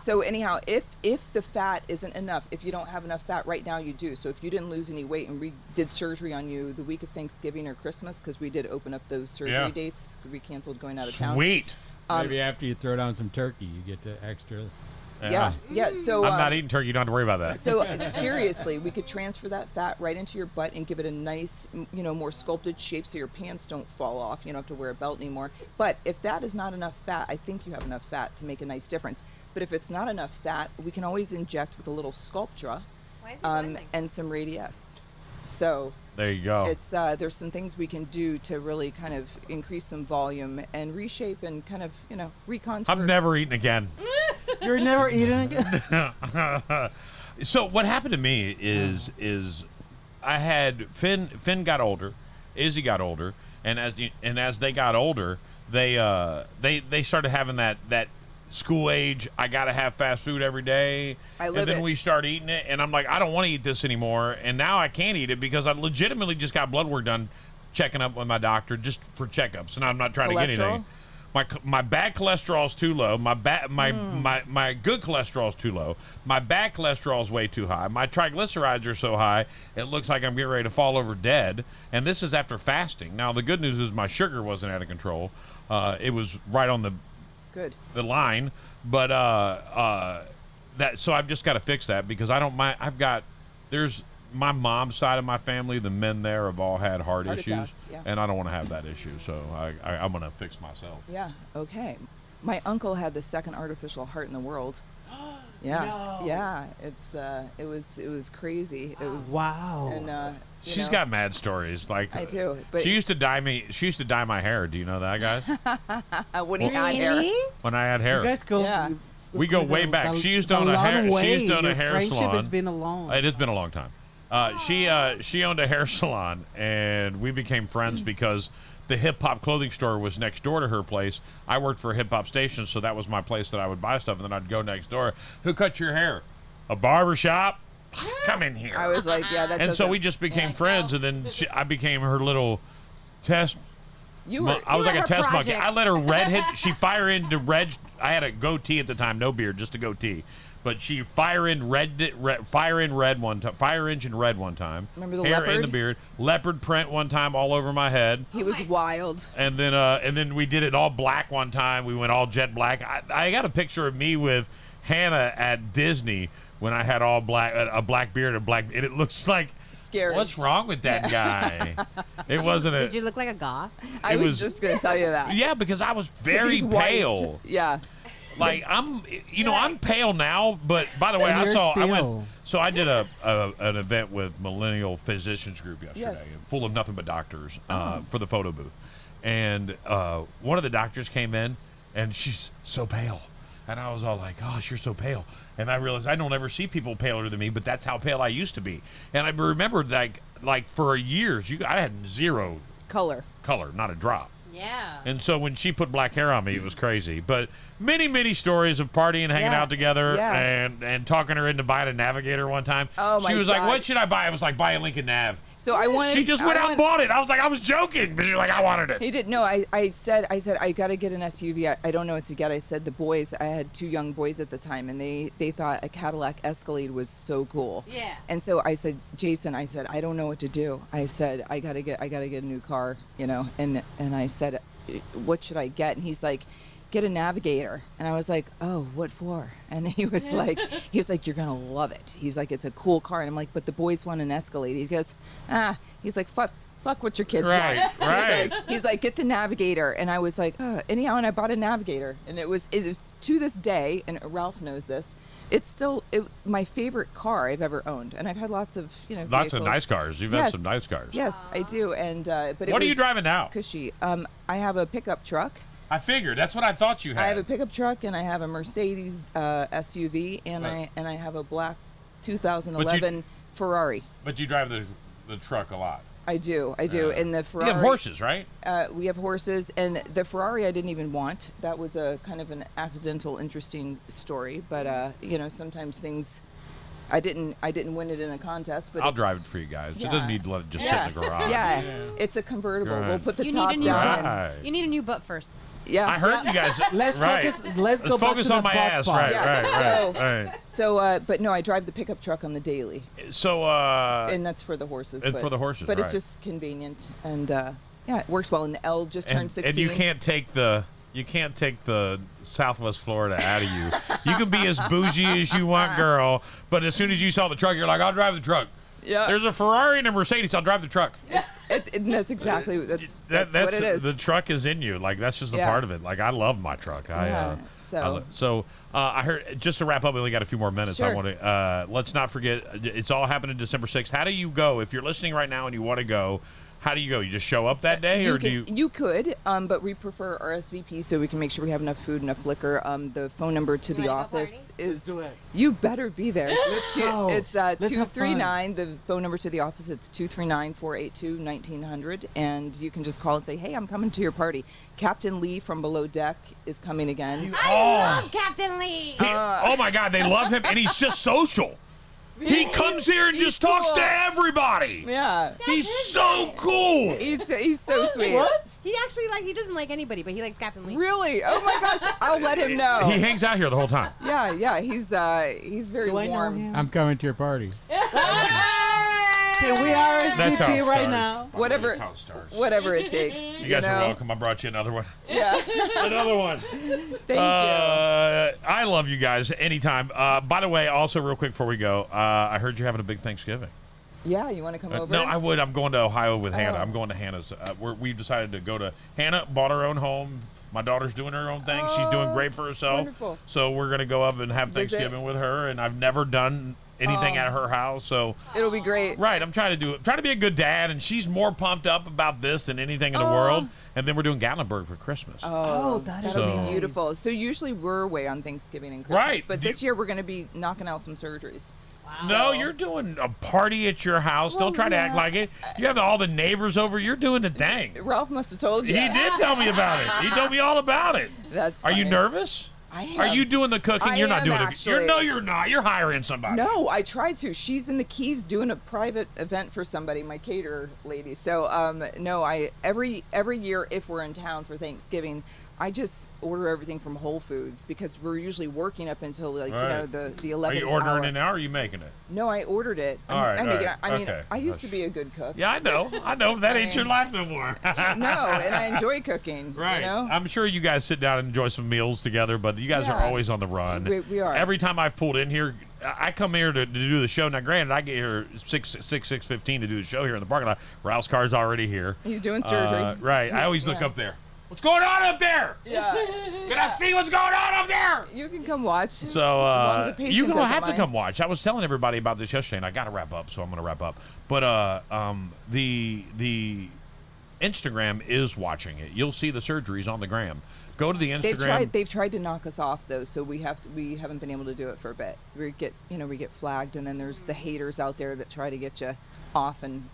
So anyhow, if the fat isn't enough, if you don't have enough fat right now, you do. So if you didn't lose any weight and we did surgery on you the week of Thanksgiving or Christmas, because we did open up those surgery Yeah. dates, we canceled going out of town. Sweet. Maybe after you throw down some turkey, you get the extra. Yeah. So I'm not eating turkey. You don't have to worry about that. So seriously, we could transfer that fat right into your butt and give it a nice, more sculpted shape so your pants don't fall off. You don't have to wear a belt anymore. But if that is not enough fat, I think you have enough fat to make a nice difference. But if it's not enough fat, we can always inject with a little Sculptra Why is it laughing? and some Radius. So There you go. it's there's some things we can do to really kind of increase some volume and reshape and kind of recontour. I'm never eating again. You're never eating. So what happened to me is I had Finn got older, Izzy got older, and as they got older, they started having that school age. I gotta have fast food every day, I live and then it. we start eating it, and I'm like, I don't want to eat this anymore, and now I can't eat it because I legitimately just got blood work done, checking up with my doctor just for checkups, and I'm not trying to get Cholesterol? anything. My bad cholesterol is too low. My good cholesterol is too low. My bad cholesterol is way too high. My triglycerides are so high it looks like I'm getting ready to fall over dead. And this is after fasting. Now the good news is my sugar wasn't out of control. It was right on Good. the line. But so I've just got to fix that because I don't mind. There's my mom's side of my family. The men there have all had heart issues, attacks, yeah. and I don't want to have that issue. So I'm gonna fix myself. Yeah. Okay. My uncle had the second artificial heart in the world. Yeah. No. Yeah. It was crazy. It was Wow. And She's got mad stories. Like I do, but she used to dye me. She used to dye my hair. Do you know that, guys? when he had hair. Really? When I had hair, You guys go. Yeah. we go way back. She used to own a hair. She used to own a hair friendship salon. has been a long. It has been a long time. She owned a hair salon, and we became friends because the hip hop clothing store was next door to her place. I worked for a hip hop station, so that was my place that I would buy stuff, and then I'd go next door. Who cut your hair? A barber shop? Come in here. I was like, yeah, that. and so doesn't- we just became friends, and then I became her little test. You were. I was You like were a her test monkey. project. I let her red hit. She fire into red. I had a goatee at the time, no beard, just a goatee. But she fire engine red one time. Remember the hair in leopard? the beard, leopard print one time all over my head, He was wild. and then we did it all black one time. We went all jet black. I got a picture of me with Hannah at Disney when I had all black, a black beard, and it looks like. Scary. What's wrong with that guy? It wasn't a. Did you look like a goth? I it was was- just gonna tell you that. Yeah, because I was 'Cause very he's white. pale. Yeah. Like I'm pale now, but by the way, And you're I went. still- So I did an event with Millennial Physicians Group yesterday, Yes. full of nothing but doctors for the photo booth, and one of the doctors came in, and she's so pale, and I was all like, "Gosh, you're so pale," and I realized I don't ever see people paler than me, but that's how pale I used to be, and I remembered like for years, I had zero Color. color, not a drop. Yeah. And so when she put black hair on me, it was crazy. But many stories of partying, hanging Yeah, out together, yeah. and talking her into buying a Navigator one time. Oh, she my was like, God. "What should I buy?" I was like, "Buy a Lincoln Nav." So I wanted. She just went out and bought it. I was like, I was joking, but she's like, "I wanted it." He did. No, I said I got to get an SUV. I don't know what to get. I said the boys. I had 2 young boys at the time, and they thought a Cadillac Escalade was so cool. Yeah. And so I said, Jason, I said, I don't know what to do. I said, I gotta get a new car, And I said, what should I get? And he's like, get a Navigator. And I was like, oh, what for? And he was like, you're gonna love it. He's like, it's a cool car. And I'm like, but the boys want an Escalade. He goes, he's like, fuck what your kids Right, want. right. He's like, get the Navigator. And I was like, anyhow, and I bought a Navigator. And it was to this day, and Ralph knows this, it was my favorite car I've ever owned. And I've had lots of, Lots of vehicles. nice cars. You've had some nice cars. Yes, I do. And but What are you driving now? Cushy. I have a pickup truck. I figured that's what I thought you had. I have a pickup truck, and I have a Mercedes SUV, and Right. I have a black 2011 Ferrari. But you drive the truck a lot. I do. And the Ferrari. You have horses, right? We have horses, and the Ferrari I didn't even want. That was a kind of an accidental, interesting story. But sometimes things, I didn't win it in a contest. But I'll drive it for you guys. Yeah. It doesn't need to let it just sit in the garage. Yeah, it's a convertible. Right. We'll put the You top need a new down. Right. You need a new butt first. Yeah, I heard you guys. Let's right. focus. Let's go back focus to on the my butt ass. part. Right, Yeah. right. So, but no, I drive the pickup truck on the daily, So, and that's for the horses. and but, for the horses, but right. it's just convenient, and it works well. And Elle just turned 16. and you can't take the Southwest Florida out of you. You can be as bougie as you want, girl. But as soon as you saw the truck, you're like, I'll drive the truck. Yeah. There's a Ferrari and a Mercedes. I'll drive the truck. That's exactly that's what it is. The truck is in you. Like that's just a Yeah. part of it. Like I love my truck. I heard. Just to wrap up, we only got a few more minutes. I Sure. want to. Let's not forget. It's all happening December 6th. How do you go if you're listening right now and you want to go? How do you go? You just show up that day, or do you? You could, but we prefer RSVP so we can make sure we have enough food, enough liquor. The phone number to the wanna go office is. Let's do it. You better be there. go. It's Let's have 239. The phone number to the office. It's 239-482-1900, and you can just call and say, "Hey, I'm coming to your party." Captain Lee from Below Deck is coming again. I love Captain Lee. Oh my God, they love him, and he's just social. He comes here and just talks cool. to everybody. Yeah, He's so cool. he's so sweet. What? He actually he doesn't like anybody, but he likes Captain Lee. Really? Oh my gosh! I'll let him know. He hangs out here the whole time. Yeah. He's very Do I know warm. him? I'm coming to your party. Can we That's how it RSVP right starts. now? Whatever. That's how it starts. Whatever it takes. You guys know? are welcome. I brought you another one. Yeah. Another one. Thank I love you guys anytime. By the way, also real quick before we go, I heard you're having a big Thanksgiving. you. Yeah. You want to come over? No, I would. I'm going to Ohio with Hannah. Oh. I'm going to Hannah's. We've decided to go to Hannah. Bought her own home. My daughter's doing her own thing. She's doing great for herself. Wonderful. So we're gonna go up and have Visit. Thanksgiving with her. And I've never done anything at her house. So It'll be great. right, I'm trying to be a good dad, and she's more pumped up about this than anything in the world. And then we're doing Gatlinburg for Christmas. Oh, that is that'll So- be beautiful. So usually we're away on Thanksgiving and Christmas, Right. but this year we're going to be knocking out some surgeries. No, you're doing a party at your house. Don't try to act like it. You have all the neighbors over. You're doing the thing. Ralph must have told you. He did tell me about it. He told me all about it. That's Are you funny. nervous? I am. Are you doing the cooking? I You're not am, doing it. actually. No, you're not. You're hiring somebody. No, I tried to. She's in the Keys doing a private event for somebody, my caterer lady. So, no, every year if we're in town for Thanksgiving, I just order everything from Whole Foods because we're usually working up until the Right. 11th Are you ordering hour. it now or are you making it? No, I ordered it. All right, I make it. all I right, mean, okay. I used to be a good cook. Yeah, I know. That ain't your life no more. No, and I enjoy cooking. Right. You know? I'm sure you guys sit down and enjoy some meals together, but you guys are Yeah. always on the run. We are. Every time I've pulled in here, I come here to do the show. Now, granted, I get here 6:15 to do the show here in the parking lot. Ralph's car's already here. He's doing surgery. Right. I always look yeah. up there. What's going on up there? Yeah. Can I see what's going on up there? You can come watch. So long as the patient you don't doesn't have to mind. come watch. I was telling everybody about this yesterday, and I got to wrap up, so I'm going to wrap up. But the Instagram is watching it. You'll see the surgeries on the gram. Go to the Instagram. They've tried to knock us off though, so we haven't been able to do it for a bit. We get flagged, and then there's the haters out there that try to get you off, and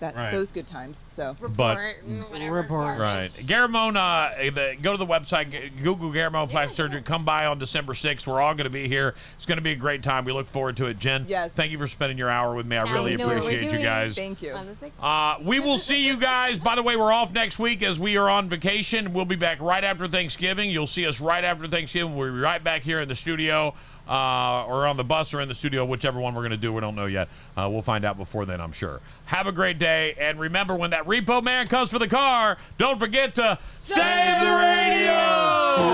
Right. those good times. So But Report. right, Garamone. Go to the website. Google Garamone Plastic Surgery. Come by on December 6th. We're all going to be here. It's going to be a great time. We look forward to it. Jen, Yes. thank you for spending your hour with me. I Now really you know what we're appreciate you doing. guys. thank you. On the 6th. We will see you guys. By the way, we're off next week as we are on vacation. We'll be back right after Thanksgiving. You'll see us right after Thanksgiving. We'll be right back here in the studio, or on the bus or in the studio, whichever one we're going to do. We don't know yet. We'll find out before then, I'm sure. Have a great day. And remember, when that repo man comes for the car, don't forget to save the radio!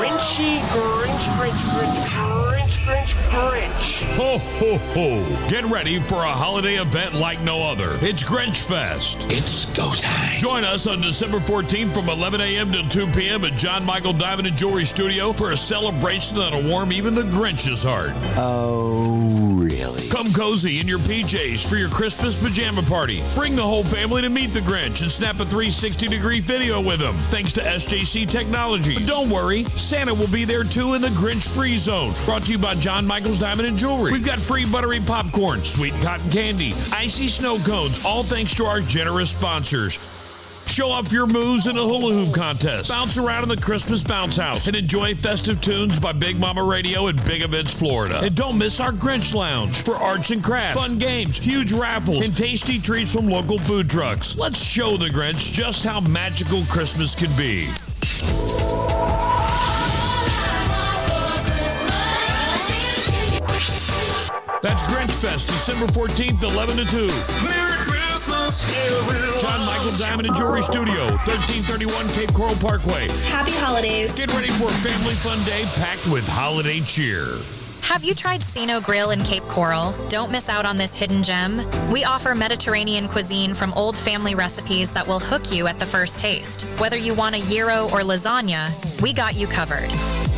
Grinchy, Grinch, Grinch, Grinch, Grinch, Grinch, Grinch. Ho, ho, ho. Get ready for a holiday event like no other. It's Grinch Fest. It's go time. Join us on December 14th from 11 a.m. to 2 p.m. at John Michael Diamond and Jewelry Studio for a celebration that'll warm even the Grinch's heart. Oh, really? Really? Come cozy in your PJs for your Christmas pajama party. Bring the whole family to meet the Grinch and snap a 360-degree video with him, thanks to SJC Technology. But don't worry, Santa will be there too in the Grinch Free Zone. Brought to you by John Michael's Diamond and Jewelry. We've got free buttery popcorn, sweet cotton candy, icy snow cones, all thanks to our generous sponsors. Show off your moves in a hula hoop contest. Bounce around in the Christmas Bounce House and enjoy festive tunes by Big Mama Radio and Big Events Florida. And don't miss our Grinch Lounge for arts and crafts, fun games, huge raffles, and tasty treats from local food trucks. Let's show the Grinch just how magical Christmas can be. That's Grinch Fest, December 14th, 11 to 2. Merry Christmas, everyone. John Michael Diamond and Jewelry Studio, 1331 Cape Coral Parkway. Happy holidays. Get ready for a family fun day packed with holiday cheer. Have you tried Sino Grill in Cape Coral? Don't miss out on this hidden gem. We offer Mediterranean cuisine from old family recipes that will hook you at the first taste. Whether you want a gyro or lasagna, we got you covered.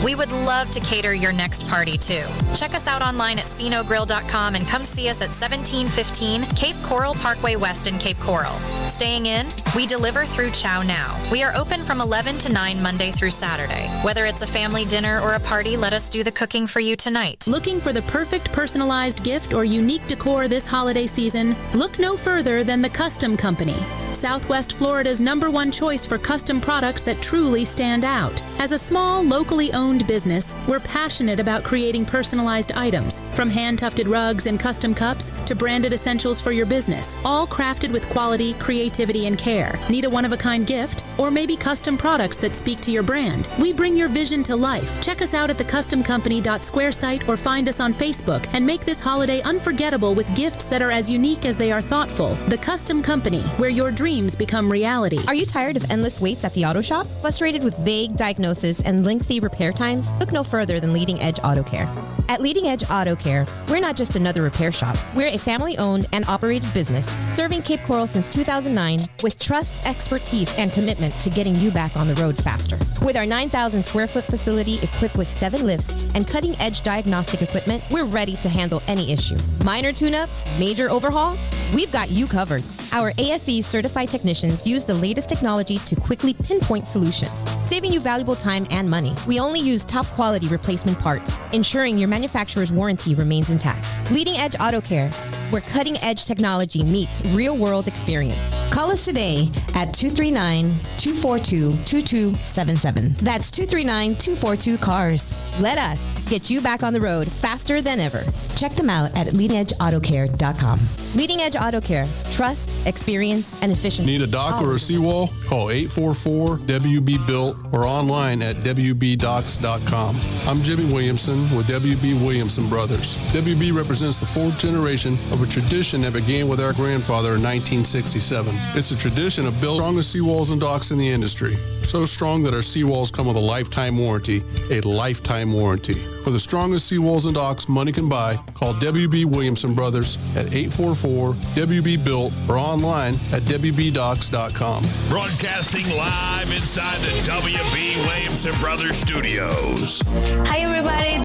We would love to cater your next party too. Check us out online at cinogrill.com and come see us at 1715 Cape Coral Parkway West in Cape Coral. Staying in? We deliver through Chow Now. We are open from 11 to 9 Monday through Saturday. Whether it's a family dinner or a party, let us do the cooking for you tonight. Looking for the perfect personalized gift or unique decor this holiday season? Look no further than the Custom Company, Southwest Florida's #1 choice for custom products that truly stand out. As a small, locally owned business, we're passionate about creating personalized items, from hand-tufted rugs and custom cups to branded essentials for your business, all crafted with quality, creativity, and care. Need a one-of-a-kind gift? Or maybe custom products that speak to your brand? We bring your vision to life. Check us out at thecustomcompany.square site or find us on Facebook and make this holiday unforgettable with gifts that are as unique as they are thoughtful. The Custom Company, where your dreams become reality. Are you tired of endless waits at the auto shop? Frustrated with vague diagnosis and lengthy repair times? Look no further than Leading Edge Auto Care. At Leading Edge Auto Care, we're not just another repair shop. We're a family-owned and operated business serving Cape Coral since 2009 with trust, expertise, and commitment to getting you back on the road faster. With our 9,000 square foot facility equipped with 7 lifts and cutting-edge diagnostic equipment, we're ready to handle any issue. Minor tune-up, major overhaul, we've got you covered. Our ASE certified technicians use the latest technology to quickly pinpoint solutions, saving you valuable time and money. We only use top quality replacement parts, ensuring your manufacturer's warranty remains intact. Leading Edge Auto Care, where cutting edge technology meets real world experience. Call us today at 239-242-2277. That's 239-242-CARS. Let us get you back on the road faster than ever. Check them out at leadingedgeautocare.com. Leading Edge Auto Care. Trust, experience, and efficiency. Need a dock or a seawall? Call 844-WB-BUILT or online at WBDocks.com. I'm Jimmy Williamson with WB Williamson Brothers. WB represents the fourth generation of a tradition that began with our grandfather in 1967. It's a tradition of building the strongest seawalls and docks in the industry. So strong that our seawalls come with a lifetime warranty. A lifetime warranty. For the strongest seawalls and docks money can buy, call WB Williamson Brothers at 844-WB-BUILT or online at WBDocks.com. Broadcasting live inside the WB Williamson Brothers studios. Hi, everybody.